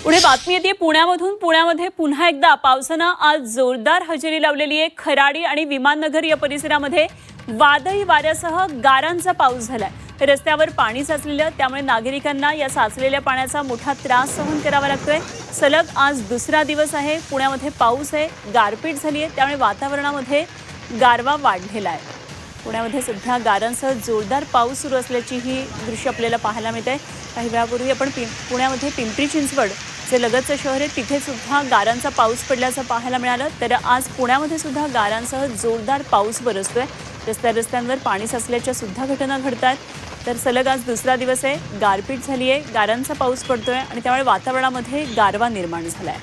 पुढे बातमी येते पुण्यामधून। पुण्यामध्ये पुन्हा एकदा पावसानं आज जोरदार हजेरी लावलेली आहे। खराडी आणि विमाननगर या परिसरामध्ये वादळी वाऱ्यासह गारांचा पाऊस झालाय। रस्त्यावर पाणी साचलेलं, त्यामुळे नागरिकांना या साचलेल्या पाण्याचा मोठा त्रास सहन करावा लागतोय। सलग आज दुसरा दिवस आहे पुण्यामध्ये पाऊस आहे, गारपीट झाली आहे, त्यामुळे वातावरणामध्ये गारवा वाढलेला आहे। पुण्यामध्ये सध्या गारांसह जोरदार पाऊस सुरू असल्याची ही दृश्य आपल्याला पाहायला मिळते। काही वेळापूर्वी आपण पुण्यामध्ये पिंपरी चिंचवड जे लगतचं शहर आहे तिथे सुद्धा गारांचा पाऊस पडल्याचं पाहायला मिळालं। तर आज पुण्यामध्ये सुद्धा गारांसह जोरदार पाऊस बरसतोय। रस्त्यांवर पाणी साचल्याच्या सुद्धा घटना घडतात। तर सलग आज दुसरा दिवस आहे, गारपीट झाली आहे, गारांचा पाऊस पडतोय आणि त्यामुळे वातावरणामध्ये गारवा निर्माण झालाय।